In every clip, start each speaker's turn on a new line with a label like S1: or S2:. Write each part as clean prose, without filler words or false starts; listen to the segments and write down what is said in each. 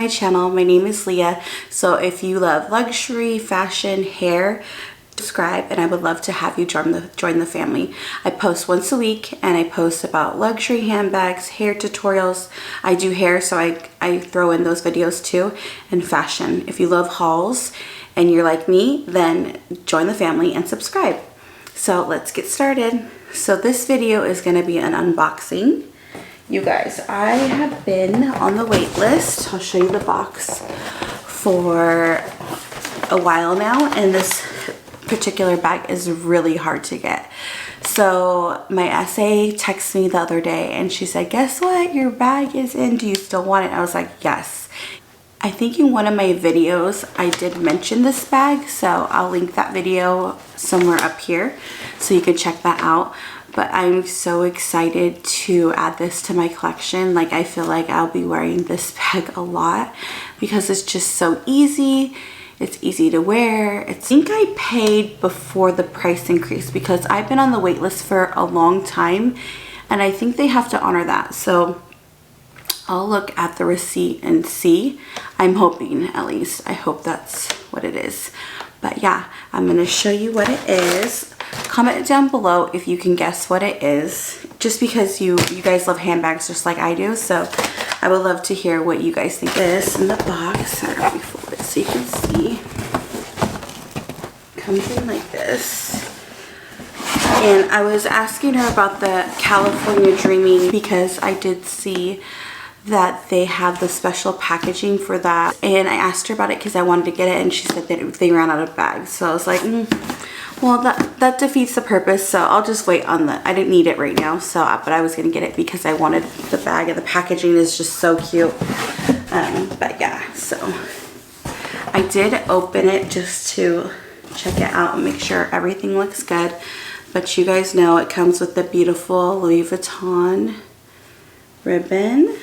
S1: My channel. My name is Leah. So if you love luxury, fashion, hair, subscribe, and I would love to have you join the family. I post once a week and I post about luxury handbags, hair tutorials. I do hair, so I throw in those videos too, and fashion. If you love hauls and you're like me, then join the family and subscribe. So let's get started. So this video is going to be an unboxing. You guys, I have been on the wait list. I'll show you the box for a while now, and this particular bag is really hard to get. So my SA texted me the other day and she said, guess what? Your bag is in. Do you still want it? I was like, yes. I think in one of my videos I did mention this bag, so I'll link that video somewhere up here so you can check that out. But I'm so excited to add this to my collection. Like, I feel like I'll be wearing this bag a lot because it's just so easy. It's easy to wear. I think I paid before the price increase because I've been on the wait list for a long time and I think they have to honor that. So I'll look at the receipt and see. I'm hoping, at least. I hope that's what it is. But yeah, I'm going to show you what it is. Comment down below if you can guess what it is, just because you guys love handbags just like I do. So I would love to hear what you guys think. This in the box, let me fold it so you can see. It comes in like this. And I was asking her about the California Dreaming because I did see that they have the special packaging for that, and I asked her about it because I wanted to get it, and she said that they ran out of bags. So I was like, well, that defeats the purpose, so I'll just wait on I didn't need it right now, so but I was gonna get it because I wanted the bag, and the packaging is just so cute. But yeah, so I did open it just to check it out and make sure everything looks good. But you guys know it comes with the beautiful Louis Vuitton ribbon.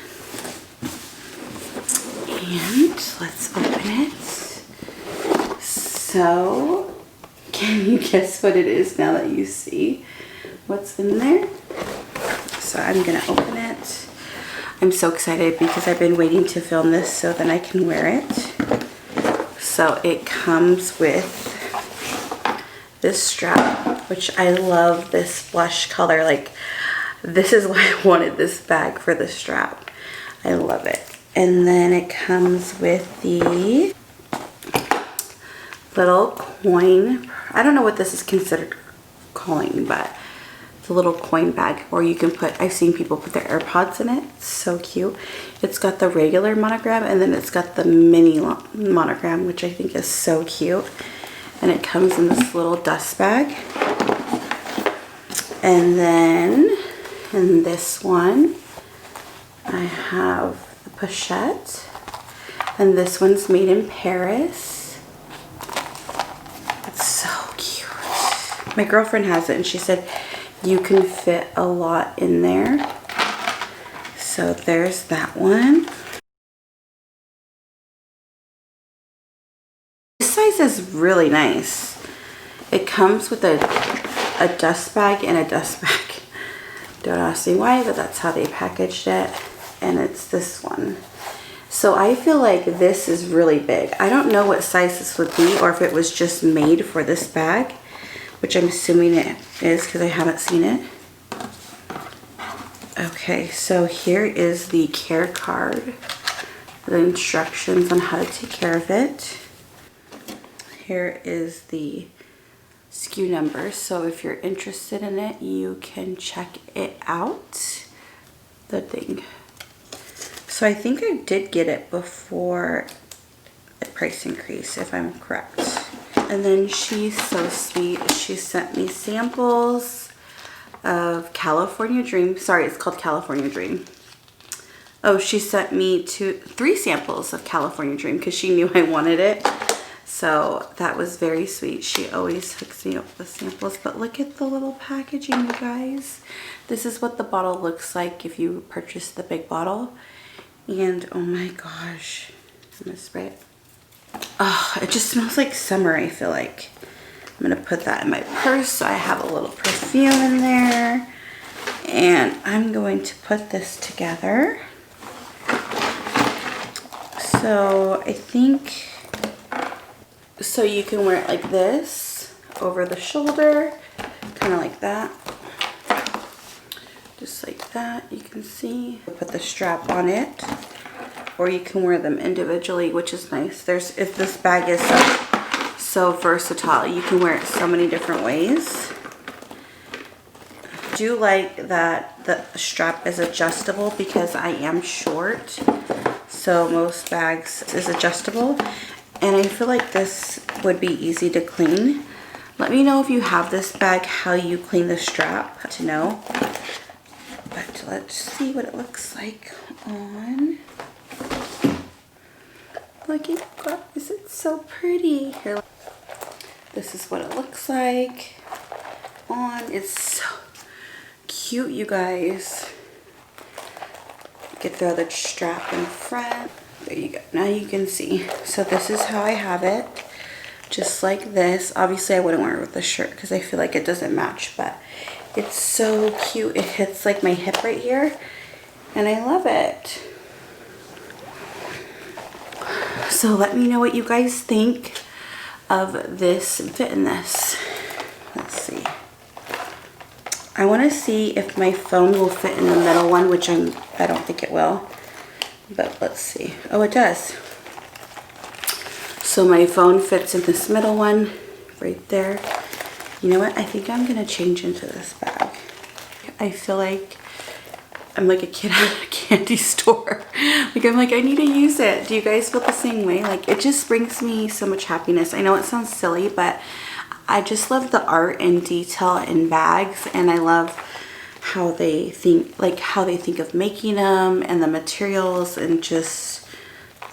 S1: And let's open it. So, can you guess what it is now that you see what's in there? So I'm gonna open it. I'm so excited because I've been waiting to film this so then I can wear it. So it comes with this strap, which I love this blush color. Like, this is why I wanted this bag, for the strap. I love it. And then it comes with the little coin. I don't know what this is considered calling, but it's a little coin bag, or you can put, I've seen people put their AirPods in it. It's so cute. It's got the regular monogram and then it's got the mini monogram, which I think is so cute. And it comes in this little dust bag. And then in this one, I have Pochette, and this one's made in Paris. It's so cute. My girlfriend has it and she said you can fit a lot in there. So there's that one. This size is really nice. It comes with a dust bag and a dust bag. Don't ask me why, but that's how they packaged it. And it's this one. So I feel like this is really big. I don't know what size this would be, or if it was just made for this bag, which I'm assuming it is because I haven't seen it. Okay, so here is the care card, the instructions on how to take care of it. Here is the SKU number, so if you're interested in it, you can check it out. The thing. So I think I did get it before the price increase, if I'm correct. And then she's so sweet. She sent me samples of California Dream. Sorry, it's called California Dream. Oh, she sent me 3 samples of California Dream because she knew I wanted it. So that was very sweet. She always hooks me up with samples. But look at the little packaging, you guys. This is what the bottle looks like if you purchase the big bottle. And oh my gosh, I'm gonna spray it. Oh, it just smells like summer, I feel like. I'm gonna put that in my purse so I have a little perfume in there. And I'm going to put this together. So I think, so you can wear it like this, over the shoulder, kind of like that. Just like that, you can see. Put the strap on it, or you can wear them individually, which is nice. This bag is so versatile. You can wear it so many different ways. I do like that the strap is adjustable because I am short. So most bags is adjustable. And I feel like this would be easy to clean. Let me know if you have this bag, how you clean the strap, to know. But let's see what it looks like on. Look at guys, it's so pretty. Here, this is what it looks like on. It's so cute, you guys. You could throw the strap in front. There you go. Now you can see. So this is how I have it. Just like this. Obviously I wouldn't wear it with the shirt because I feel like it doesn't match, but it's so cute. It hits like my hip right here and I love it. So let me know what you guys think of this fit in this. Let's see. I want to see if my phone will fit in the middle one, which I don't think it will. But let's see. Oh, it does. So my phone fits in this middle one right there. You know what? I think I'm going to change into this bag. I feel like I'm like a kid at a candy store. Like I'm like, I need to use it. Do you guys feel the same way? Like it just brings me so much happiness. I know it sounds silly, but I just love the art and detail in bags, and I love how they think, like how they think of making them and the materials and just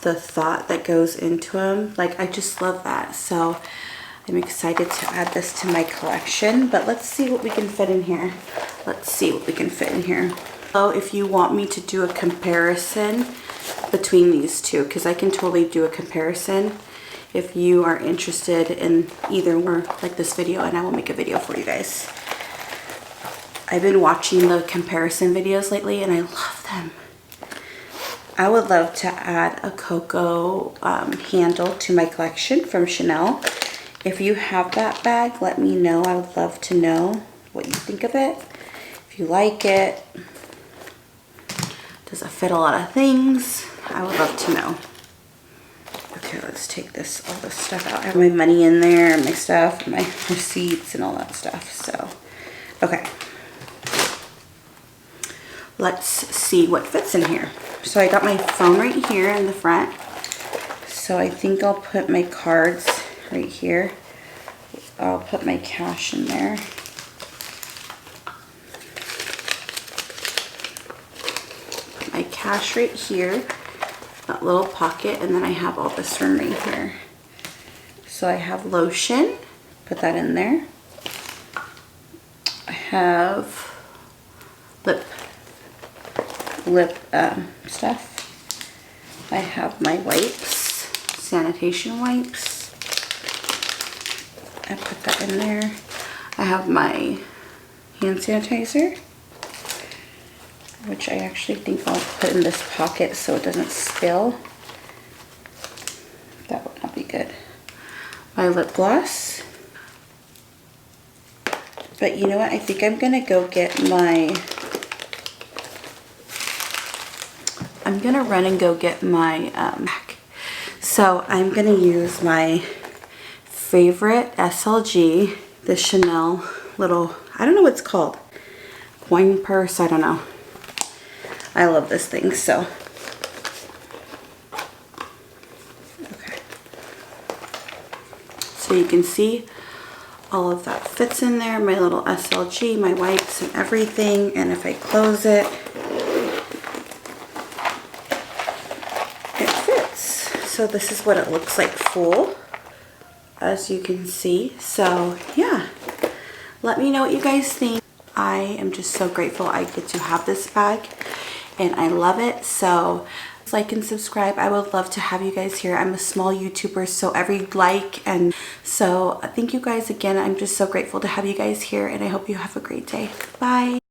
S1: the thought that goes into them. Like I just love that. So I'm excited to add this to my collection, but let's see what we can fit in here. Let's see what we can fit in here. So if you want me to do a comparison between these two, because I can totally do a comparison if you are interested in either or, like this video, and I will make a video for you guys. I've been watching the comparison videos lately and I love them. I would love to add a Coco handle to my collection from Chanel. If you have that bag, let me know. I would love to know what you think of it. If you like it. Does it fit a lot of things? I would love to know. Okay, let's take all this stuff out. I have my money in there, my stuff, my receipts and all that stuff. So, okay. Let's see what fits in here. So I got my phone right here in the front. So I think I'll put my cards right here. I'll put my cash in there. Put my cash right here. That little pocket, and then I have all this room right here. So I have lotion. Put that in there. I have lip stuff. I have my wipes, sanitation wipes. I put that in there. I have my hand sanitizer, which I actually think I'll put in this pocket so it doesn't spill. That would not be good. My lip gloss. But you know what? I think I'm gonna go get my run and go get my bag. So I'm gonna use my favorite SLG, the Chanel little, I don't know what it's called, coin purse, I don't know. I love this thing, so. Okay. So you can see all of that fits in there, my little SLG, my wipes and everything, and if I close it, so this is what it looks like full, as you can see. So yeah, let me know what you guys think. I am just so grateful I get to have this bag and I love it. So like and subscribe. I would love to have you guys here. I'm a small YouTuber, so every like, and so thank you guys again. I'm just so grateful to have you guys here, and I hope you have a great day. Bye.